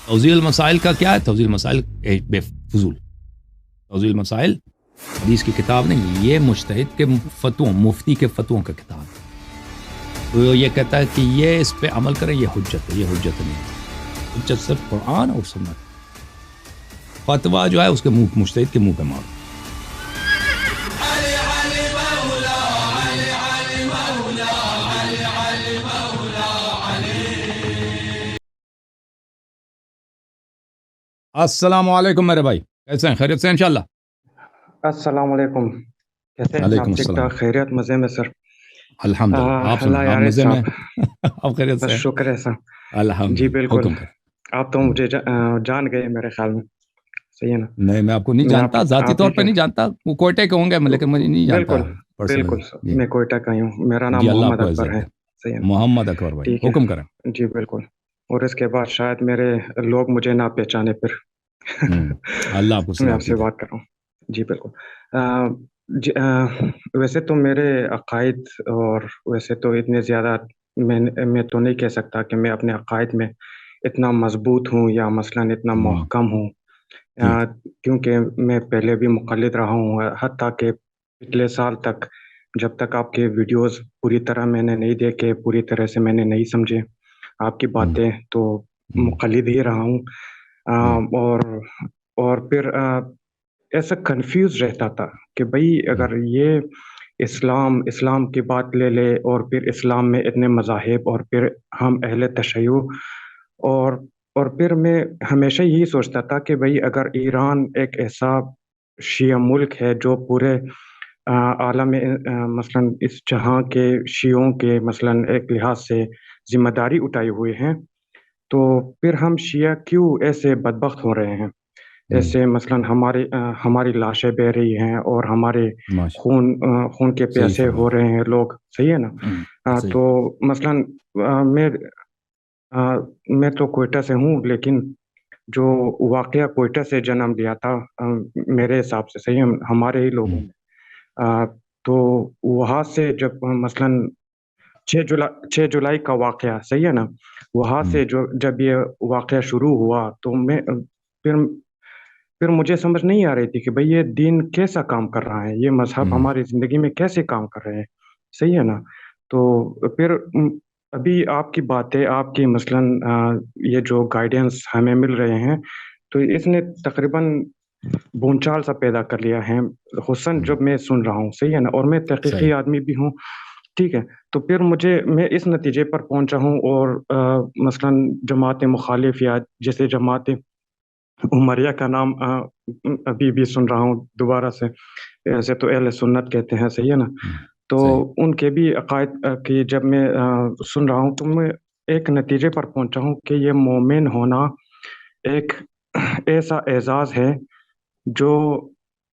توضیح المسائل کا کیا ہے؟ توضیح المسائل بے فضول، توضیح المسائل حدیث کی کتاب نہیں، یہ مجتہد کے فتووں، مفتی کے فتووں کا کتاب ہے۔ تو یہ کہتا ہے کہ یہ اس پہ عمل کریں، یہ حجت ہے، یہ حجت نہیں ہے۔ حجت صرف قرآن اور سنت۔ فتویٰ جو ہے اس کے منہ، مجتہد کے منہ پہ مارو۔ السلام علیکم میرے بھائی، کیسے ہیں؟ خیریت سے انشاءاللہ؟ السلام علیکم، کیسے ہیں علیکم آپ؟ ٹھیک السلام، ٹھاک، خیریت، مزے میں سر؟ الحمدللہ۔ آپ اللہ سنیں، آپ یار مزے میں؟ صاحب، آپ خیریت بس سے؟ شکر ہے سر۔ جی الحمدللہ، بالکل، حکم کر۔ آپ تو مجھے جان گئے میرے خیال میں، صحیح ہے نا؟ نہیں، میں آپ کو نہیں میں جانتا، ذاتی آپ طور ہی پہ کے، نہیں جانتا، وہ کوئٹے کے ہوں گے لیکن مجھے نہیں جانتا بالکل پرسنلی۔ بالکل سر، جی میں کوئٹہ کا ہی ہوں، میرا نام جی، اللہ آپ محمد کو اکبر عزت ہے، دے۔ صحیح ہے نا؟ محمد اکبر بھائی، ٹھیک ہے، حکم کریں۔ جی بالکل۔ اور اس کے بعد شاید میرے لوگ مجھے نہ پہچانے پھر اللہ آپ کو میں آپ سلامتی سے دے۔ بات کر رہا ہوں، جی بالکل۔ جی ویسے تو میرے عقائد، اور ویسے تو اتنے زیادہ میں تو نہیں کہہ سکتا کہ میں اپنے عقائد میں اتنا مضبوط ہوں یا مثلاً اتنا محکم ہوں، ٹھیک۔ کیونکہ میں پہلے بھی مقلد رہا ہوں، حتیٰ کہ پچھلے سال تک جب تک آپ کے ویڈیوز پوری طرح میں نے نہیں دیکھے، پوری طرح سے میں نے نہیں سمجھے آپ کی باتیں، تو مقلد ہی رہا ہوں۔ اور پھر ایسا کنفیوز رہتا تھا کہ بھئی اگر یہ اسلام کی بات لے لے، اور پھر اسلام میں اتنے مذاہب، اور پھر ہم اہل تشیع، اور پھر میں ہمیشہ یہی سوچتا تھا کہ بھئی اگر ایران ایک ایسا شیعہ ملک ہے جو پورے عالم مثلاً اس جہاں کے شیعوں کے مثلاً ایک لحاظ سے ذمہ داری اٹھائے ہوئے ہیں، تو پھر ہم شیعہ کیوں ایسے بدبخت ہو رہے ہیں؟ ایسے مثلاً ہماری لاشیں بہہ رہی ہیں، اور ہمارے خون کے صحیح پیاسے فرمایا۔ ہو رہے ہیں لوگ، صحیح ہے نا؟ صحیح۔ تو مثلاً میں میں تو کوئٹہ سے ہوں، لیکن جو واقعہ کوئٹہ سے جنم لیا تھا میرے حساب سے، صحیح ہے، ہمارے ہی لوگوں نے، تو وہاں سے جب مثلاً 6 جولائی کا واقعہ، صحیح ہے نا، وہاں سے جب یہ واقعہ شروع ہوا، تو میں پھر مجھے سمجھ نہیں آ رہی تھی کہ بھئی یہ دین کیسا کام کر رہا ہے، یہ مذہب ہماری زندگی میں کیسے کام کر رہے ہیں، صحیح ہے نا؟ تو پھر ابھی آپ کی باتیں، آپ کی مثلاً یہ جو گائیڈنس ہمیں مل رہے ہیں، تو اس نے تقریباً بونچال سا پیدا کر لیا ہے حسن، جب میں سن رہا ہوں، صحیح ہے نا؟ اور میں تحقیقی آدمی بھی ہوں، ٹھیک ہے؟ تو پھر میں اس نتیجے پر پہنچا ہوں، اور مثلاً جماعت مخالف، یا جیسے جماعت عمریہ کا نام ابھی بھی سن رہا ہوں دوبارہ سے، ایسے تو اہل سنت کہتے ہیں، صحیح ہے نا؟ تو ان کے بھی عقائد کی جب میں سن رہا ہوں، تو میں ایک نتیجے پر پہنچا ہوں کہ یہ مومن ہونا ایک ایسا اعزاز ہے جو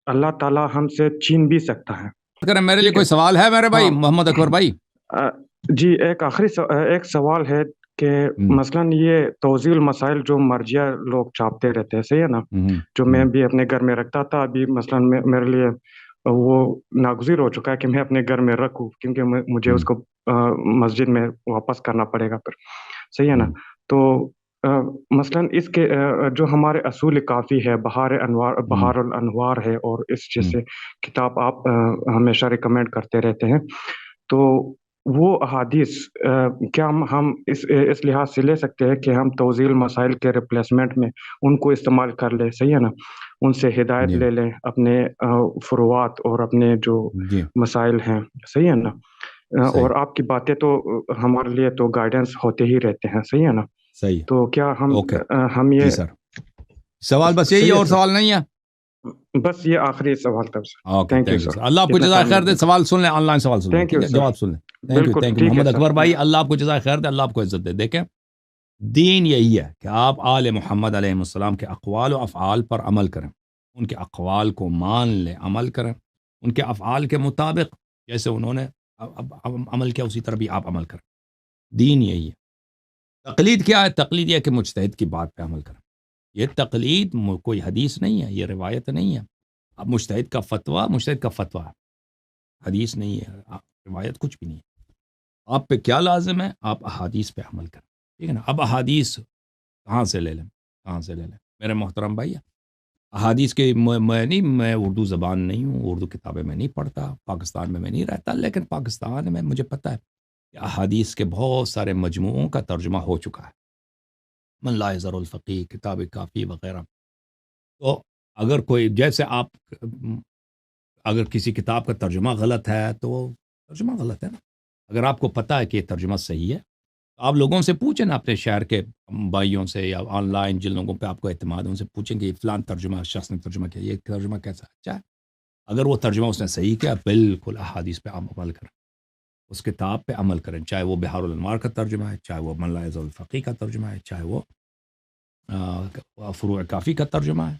اللہ تعالیٰ ہم سے چھین بھی سکتا ہے۔ اگر میرے لیے کوئی سوال ہے میرے بھائی محمد اکبر بھائی؟ جی ایک ایک سوال ہے کہ مثلاً یہ توضیح المسائل جو مرجیہ لوگ چھاپتے رہتے ہیں، صحیح ہے نا، جو میں بھی اپنے گھر میں رکھتا تھا، ابھی مثلاً میرے لیے وہ ناگزیر ہو چکا ہے کہ میں اپنے گھر میں رکھوں، کیونکہ مجھے اس کو مسجد میں واپس کرنا پڑے گا پھر، صحیح ہے نا؟ تو مثلاً اس کے جو ہمارے اصول کافی ہے، بہار الانوار ہے، اور اس جیسے کتاب آپ ہمیشہ ریکمینڈ کرتے رہتے ہیں، تو وہ احادیث کیا ہم اس لحاظ سے لے سکتے ہیں کہ ہم توضیح المسائل کے ریپلیسمنٹ میں ان کو استعمال کر لیں، صحیح ہے نا؟ ان سے ہدایت لے لیں اپنے فروعات اور اپنے جو مسائل ہیں، صحیح ہے نا؟ اور آپ کی باتیں تو ہمارے لیے تو گائیڈنس ہوتے ہی رہتے ہیں، صحیح ہے نا؟ صحیح۔ تو کیا ہم یہ سوال بس یہی ہے، اور سوال نہیں ہے؟ بس یہ آخری سوال تھا سر۔ تھینک یو سر، اللہ آپ کو جزائے خیر دے۔ سوال سن لیں، آن لائن سوال سن لیں، ٹھیک ہے، جواب سن لیں۔ تھینک یو محمد اکبر بھائی، اللہ آپ کو جزائے خیر دے، اللہ آپ کو عزت دے۔ دیکھیں، دین یہی ہے کہ آپ آل محمد علیہ السلام کے اقوال و افعال پر عمل کریں، ان کے اقوال کو مان لیں، عمل کریں ان کے افعال کے مطابق، جیسے انہوں نے عمل کیا اسی طرح بھی آپ عمل کریں۔ دین یہی ہے۔ تقلید کیا ہے؟ تقلید یہ ہے کہ مجتہد کی بات پہ عمل کریں۔ یہ تقلید کوئی حدیث نہیں ہے، یہ روایت نہیں ہے۔ اب مجتہد کا فتویٰ ہے، حدیث نہیں ہے، روایت کچھ بھی نہیں ہے۔ آپ پہ کیا لازم ہے؟ آپ احادیث پہ عمل کریں، ٹھیک ہے نا؟ اب احادیث کہاں سے لے لیں؟ کہاں سے لے لیں میرے محترم بھائی؟ احادیث کے میں اردو زبان نہیں ہوں، اردو کتابیں میں نہیں پڑھتا، پاکستان میں نہیں رہتا، لیکن پاکستان میں مجھے پتہ ہے کہ احادیث کے بہت سارے مجموعوں کا ترجمہ ہو چکا ہے، من لا یظہر الفقیہ، کتاب کافی وغیرہ۔ تو اگر کوئی جیسے آپ اگر کسی کتاب کا ترجمہ غلط ہے تو وہ ترجمہ غلط ہے نا، اگر آپ کو پتہ ہے کہ یہ ترجمہ صحیح ہے تو آپ لوگوں سے پوچھیں نا، اپنے شہر کے بھائیوں سے یا آن لائن جن لوگوں پہ آپ کو اعتماد ہے ان سے پوچھیں کہ یہ فلان ترجمہ شخص نے ترجمہ کیا، یہ ترجمہ کیسا اچھا ہے؟ اگر وہ ترجمہ اس نے صحیح کیا، بالکل احادیث پہ آپ عمل کریں، اس کتاب پہ عمل کریں، چاہے وہ بحار الانوار کا ترجمہ ہے، چاہے وہ من لا یظہر الفقیہ کا ترجمہ ہے، چاہے وہ فروع کافی کا ترجمہ ہے،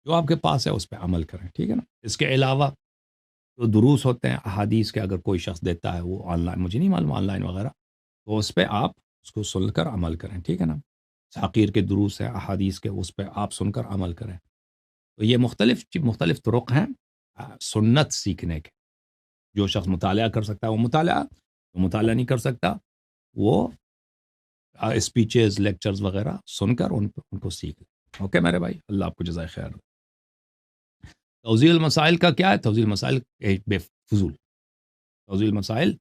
جو آپ کے پاس ہے اس پہ عمل کریں، ٹھیک ہے نا؟ اس کے علاوہ جو دروس ہوتے ہیں احادیث کے، اگر کوئی شخص دیتا ہے وہ آن لائن، مجھے نہیں معلوم آن لائن وغیرہ، تو اس پہ آپ اس کو سن کر عمل کریں، ٹھیک ہے نا؟ حقیر کے دروس ہیں احادیث کے، اس پہ آپ سن کر عمل کریں۔ تو یہ مختلف طرق ہیں سنت سیکھنے کے۔ جو شخص مطالعہ کر سکتا ہے وہ مطالعہ، جو مطالعہ نہیں کر سکتا وہ اسپیچز لیکچرز وغیرہ سن کر ان کو سیکھ لیں۔ اوکے میرے بھائی، اللہ آپ کو جزائے خیر۔ توضیح المسائل کا کیا ہے؟ توضیح المسائل بے فضول، توضیح المسائل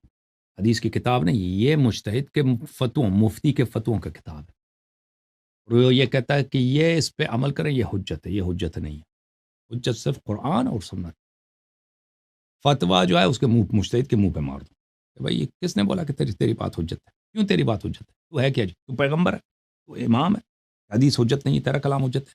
حدیث کی کتاب نہیں، یہ مجتہد کے فتووں، مفتی کے فتووں کا کتاب ہے، اور وہ یہ کہتا ہے کہ یہ اس پہ عمل کریں، یہ حجت ہے، یہ حجت نہیں ہے، حجت صرف قرآن اور سنت۔ فتویٰ جو ہے اس کے منہ، مجتہد کے منہ پہ مار دو کہ بھائی یہ کس نے بولا کہ تیری بات حجت ہے؟ کیوں تیری بات حجت ہے؟ تو ہے کیا جی؟ تو پیغمبر ہے، تو امام ہے، حدیث حجت نہیں، تیرا کلام حجت ہے؟